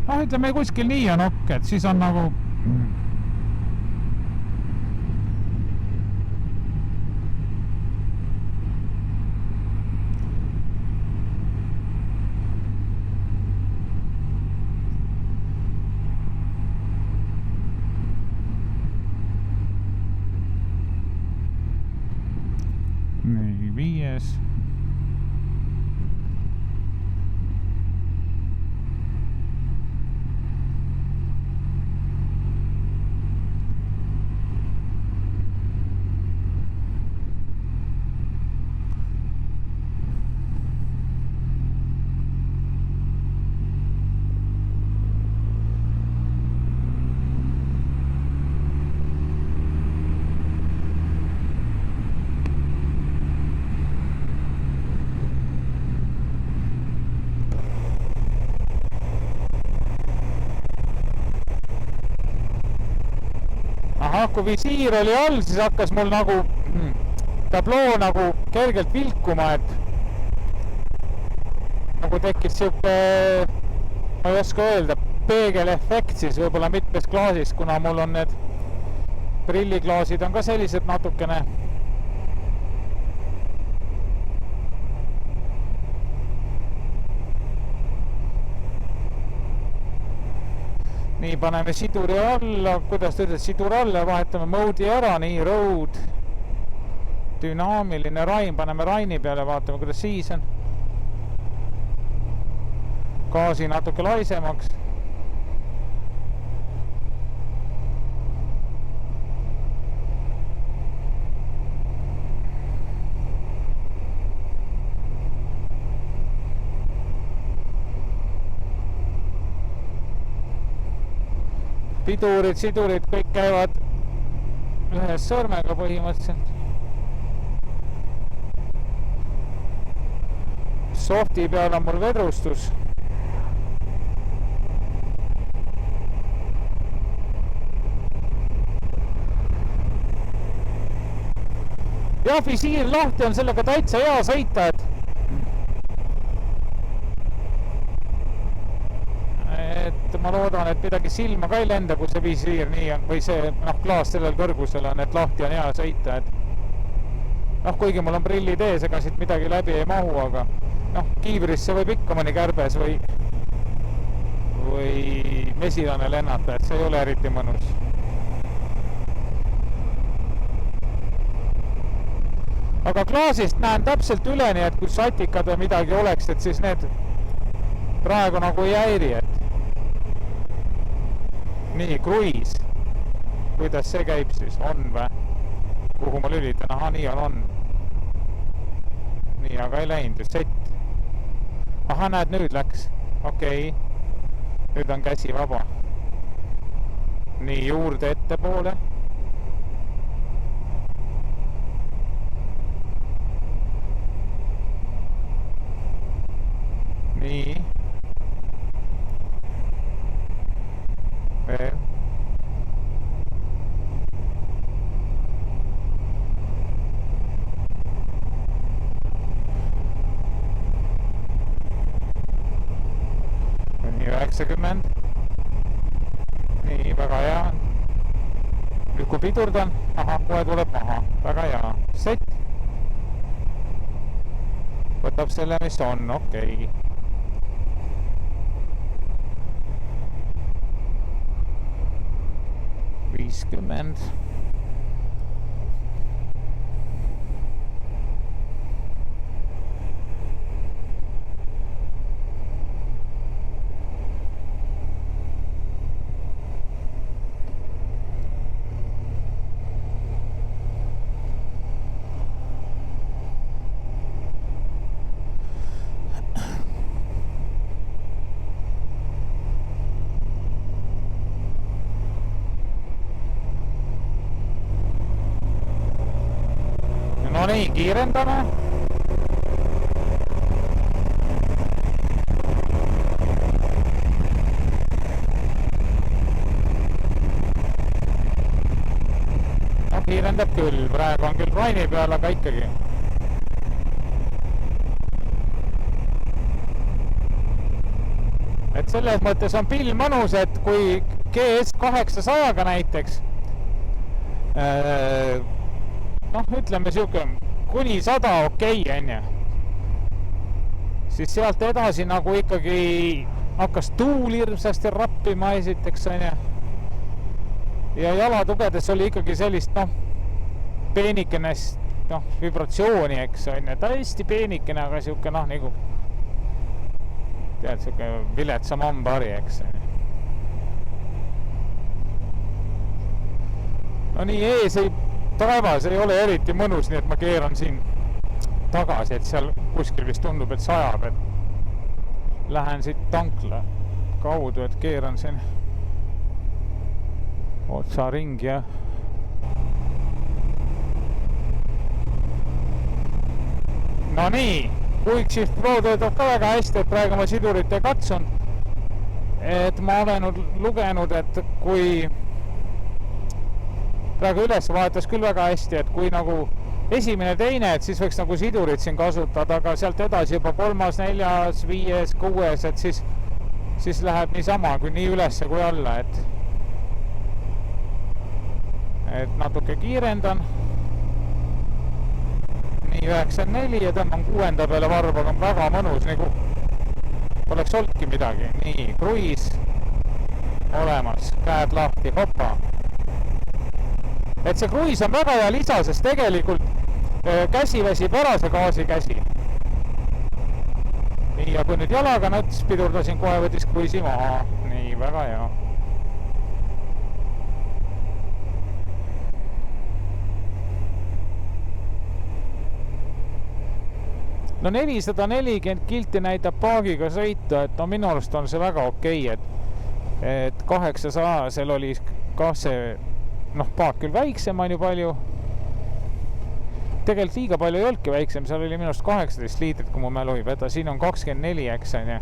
noh, ütleme kuskil nii on okk, et siis on nagu nii, 5. Kui visiir oli all, siis hakkas mul nagu tabloo nagu kergelt vilkuma, et nagu tekkis siuke, ma ei oska öelda, peegelefekt siis võib-olla mitmes klaasis, kuna mul on need prilliklaasid on ka sellised natukene nii, paneme siduri alla, kuidas ta ütled, sidur alla, vahetame mode'i ära, nii, road, dünaamiline rain, paneme raini peale, vaatame, kuidas siis on. Gaasi natuke laisemaks. Pidurid, sidurid, kõik käivad ühe sõrmega põhimõtteliselt. Softi peal on mul vedrustus. Ja visiir lahti on sellega täitsa hea sõita, et ma loodan, et midagi silma ka ei lenda, kui see visiir nii on, või see klaas sellel kõrgusel on, et lahti on hea sõita, et kuigi mul on prillid ees, ega siit midagi läbi ei mahu, aga kiivrisse võib ikka mõni kärbes või mesilane lennata, et see ei ole eriti mõnus. Aga klaasist näen täpselt üleni, et kui satikad või midagi oleks, et siis need praegu nagu ei häiri, et nii, kruiis. Kuidas see käib siis? On või? Kuhu ma lülitan? Aha, nii on. Nii, aga ei läinud ju. Sett. Aha, näed, nüüd läks. Okei. Nüüd on käsi vaba. Nii, juurde ettepoole. 80. Nii, väga hea. Nüüd kui pidurdan, aha, kohe tuleb maha. Väga hea. Set. Võtab selle, mis on, okei. Okay. 50. No nii, kiirendame. No kiirendab küll, praegu on küll raini peal, aga ikkagi. Et selles mõttes on pill mõnus, et kui GS 800-ga näiteks noh, ütleme siuke kuni 100 okei, onju. Siis sealt edasi nagu ikkagi hakkas tuul hirmsasti rappima esiteks, onju. Ja jalatugedes oli ikkagi sellist, noh, peenikenest, noh, vibratsiooni, eks, onju. Ta hästi peenikene, aga siuke, noh, nagu tead, siuke viletsam hambari, eks, onju. No nii, ees ei taevas ei ole eriti mõnus, nii et ma keeran siin tagasi, et seal kuskil vist tundub, et sajab, et lähen siit tankla kaudu, et keeran siin otsa ringi ja no nii, Quick Shift Pro töötab ka väga hästi, et praegu ma sidurit ei katsunud, et ma olen lugenud, et kui praegu üles vahetas küll väga hästi, et kui nagu esimene, teine, et siis võiks nagu sidurit siin kasutada, aga sealt edasi juba 3., 4., 5., 6., et siis läheb niisama, kui nii ülesse kui alla, et natuke kiirendan. Nii 94 ja tõmban 6. peale varbaga, on väga mõnus, nagu poleks olnudki midagi. Nii, kruiis olemas, käed lahti, hoppa. Et see kruiis on väga hea lisa, sest tegelikult käsi väsib ära, see gaasikäsi. Nii, ja kui nüüd jalaga nuts pidurdasin, kohe võtis kruiisi maha. Nii, väga hea. No 440 kilti näitab paagiga sõita, et no minu arust on see väga okei, et 800-sel oli ka see noh, paak küll väiksem on ju palju. Tegelikult liiga palju ei olnudki väiksem, seal oli minust 18 liitrit, kui mu mälu ei peta, siin on 24, eks on ju.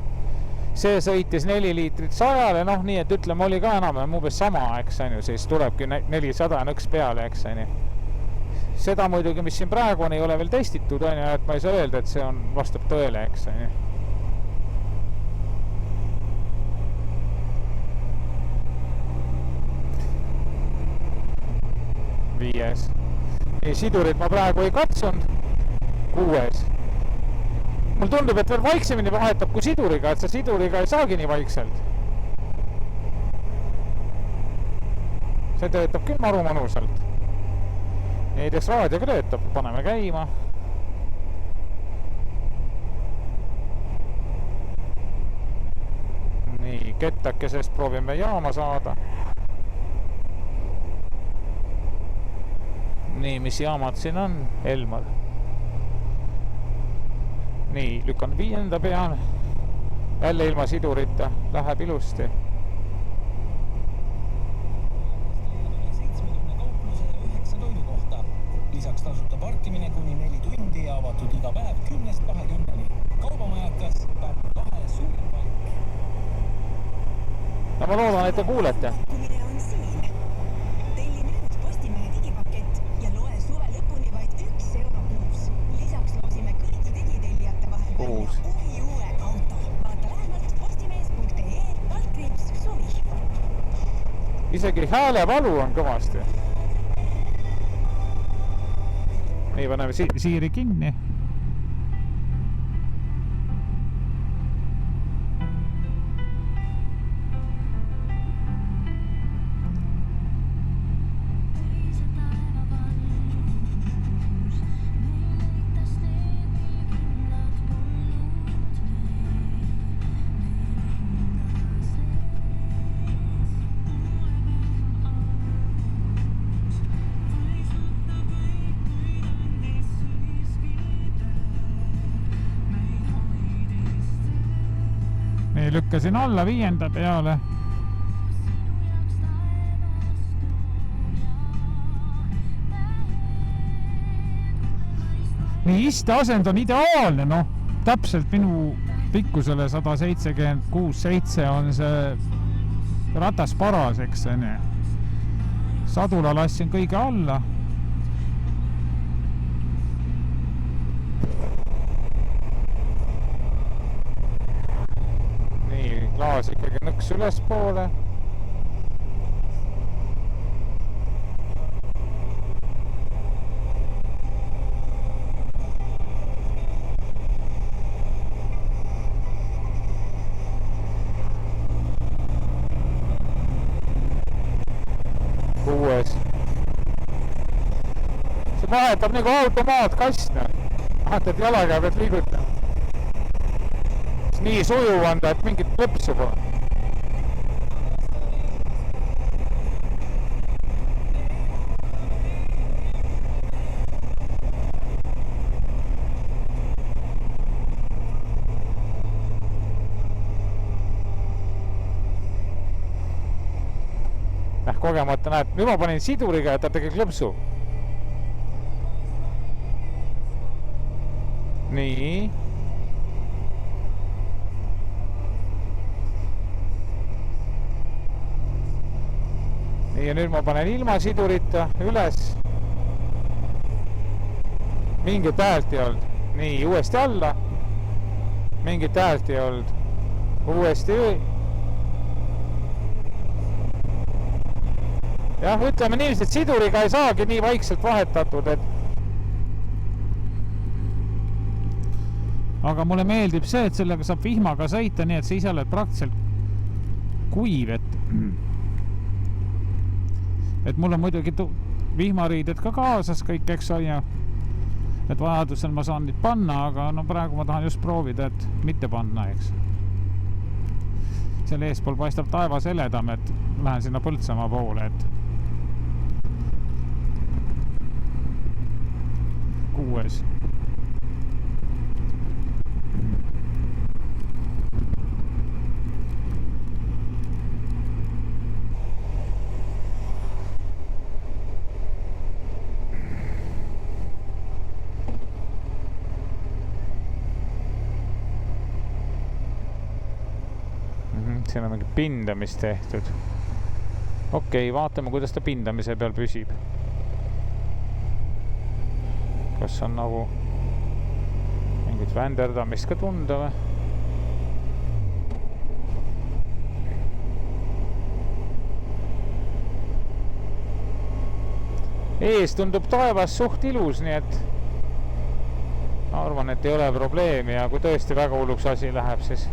See sõitis 4 liitrit 100-le, noh nii, et ütleme, oli ka enam umbes sama, eks on ju, siis tulebki 400 nõks peale, eks on ju. Seda muidugi, mis siin praegu on, ei ole veel testitud, on ju, et ma ei saa öelda, et see on vastab tõele, eks on ju. Viies. Nii, sidurit ma praegu ei katsunud. 6. Mul tundub, et veel vaiksemini vahetab kui siduriga, et see siduriga ei saagi nii vaikselt. See töötab küll maru mõnusalt. Näiteks raadioga töötab, paneme käima. Nii, kettakesest proovime jaama saada. Nii, mis jaamad siin on? Elmar. Nii, lükkan 5. peale. Jälle ilma sidurita. Läheb ilusti. Lisaks tasuta parkimine kuni 4 tundi ja avatud iga päev 10-20-ni. Kaubamajakas Pärnu 2 suurim valik. No ma loodan, et te kuulete. isegi häälevalu on kõvasti. Nii, paneme siiri kinni. Lükkasin alla 5. peale. Nii, isteasend on ideaalne, noh, täpselt minu pikkusele 176,7 on see ratas paras, eks see nii. Sadula lassin kõige alla. Klaas ikkagi nõks üles poole. Kuues. See vahetab nagu automaatkast. Vahetad jalaga pead liigutama. Nii sujuv on ta, et mingit klõpsu pole. Kogemata näed, nüüd ma panin siduriga, et ta tegi klõpsu. Nii. Ja nüüd ma panen ilma sidurita üles. Mingit häält ei olnud. Nii, uuesti alla. Mingit häält ei olnud. Uuesti jah, ütleme niiviisi, et siduriga ei saagi nii vaikselt vahetatud, et aga mulle meeldib see, et sellega saab vihmaga sõita, nii et sa ise oled praktiliselt kuiv, et mul on muidugi vihmariided ka kaasas kõik, eks on ja et vajadusel ma saan neid panna, aga no praegu ma tahan just proovida, et mitte panna, eks. Selle eespool paistab taevas heledam, et lähen sinna Põltsamaa poole, et 6. Siin on mingi pindamist tehtud. Okei, vaatame, kuidas ta pindamise peal püsib. Kas on nagu mingit vänderdamist ka tunda või? Ees tundub taevas suht ilus, nii et ma arvan, et ei ole probleemi ja kui tõesti väga hulluks asi läheb, siis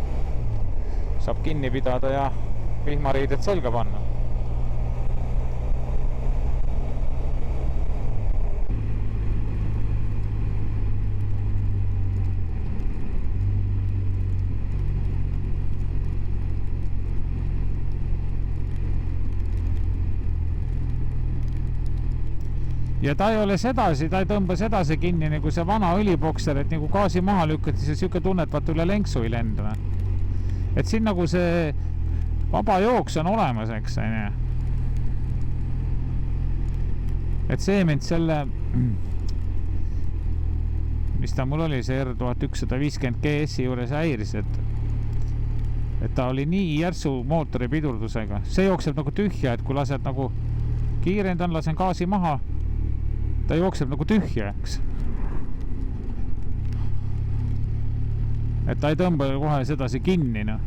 saab kinni pidada ja vihmariided selga panna. Ja ta ei ole sedasi, ta ei tõmba sedasi kinni nagu see vana õlibokser, et nagu gaasi maha lükati, siis siuke tunne, et vaata üle lenksu ei lenda. Et siin nagu see vaba jooks on olemas, eks, et see mind selle, mis ta mul oli, see R1150 GS-i juures häiris, et ta oli nii järsu mootori pidurdusega. See jookseb nagu tühja, et kui lased nagu kiirendan, lasen gaasi maha, ta jookseb nagu tühja, eks. Et ta ei tõmba kohe sedasi kinni, no.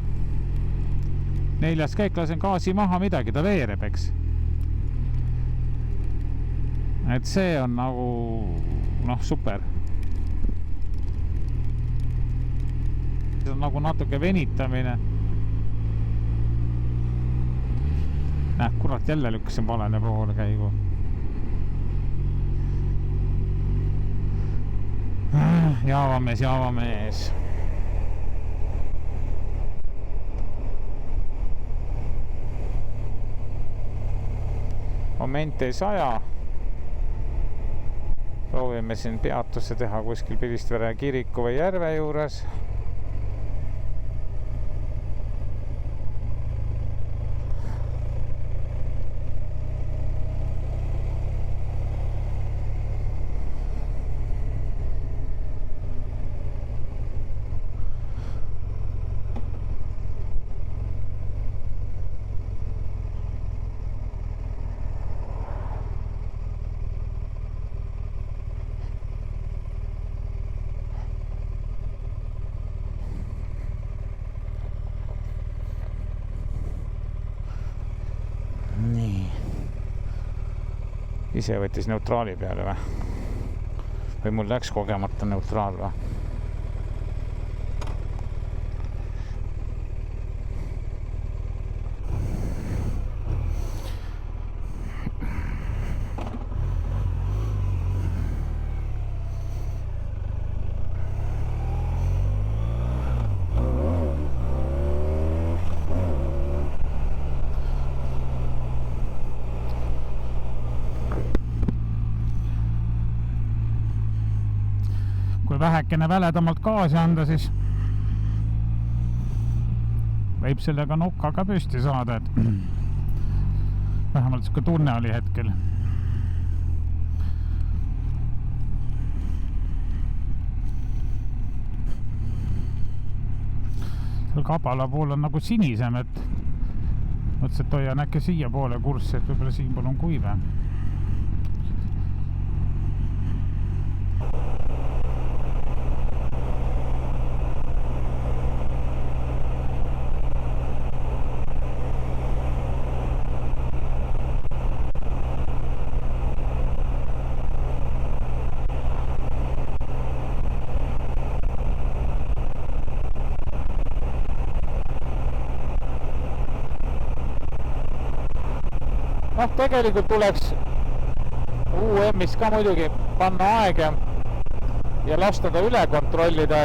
4. käik lasen gaasi maha midagi, ta veereb, eks. et see on nagu noh, super. See on nagu natuke venitamine. Kurat, jälle lükkasin valele poole käigu. Jaavamees. Moment ei saja. Proovime siin peatusse teha kuskil Pilistvere kiriku või järve juures. Ise võttis neutraali peale või mul läks kogemata neutraal või? Vähekene väledamalt gaasi anda, siis võib sellega nokkaga püsti saada, et vähemalt siuke tunne oli hetkel. Seal Kabala pool on nagu sinisem, et mõtlesin, et hoian äkki siia poole kurssi, et võib-olla siin pool on kuive. Tegelikult tuleks UM-is ka muidugi panna aeg ja lasta ta üle kontrollida,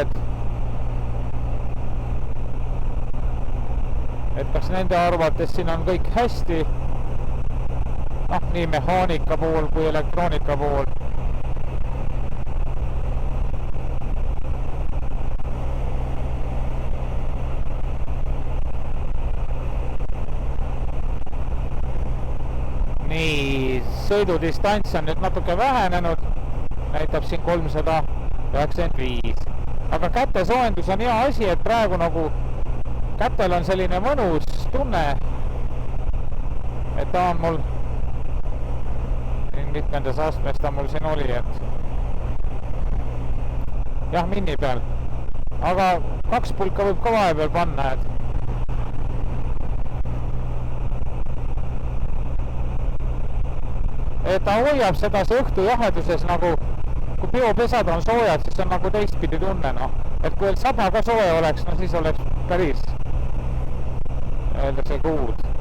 et kas nende arvates siin on kõik hästi, nii mehaanika pool kui elektroonika pool. Sõidudistants on nüüd natuke vähenenud, näitab siin 395. Aga kätesoojendus on hea asi, et praegu nagu kätel on selline mõnus tunne, et ta on mul mitmendas astmes ta mul siin oli, et jah, minni peal. Aga 2 pulka võib ka vahepeal panna, et ta hoiab seda see õhtu jaheduses nagu, kui biopesad on soojad, siis on nagu teistpidi tunne, et kui saba ka soe oleks, siis oleks päris, öeldakse kuud.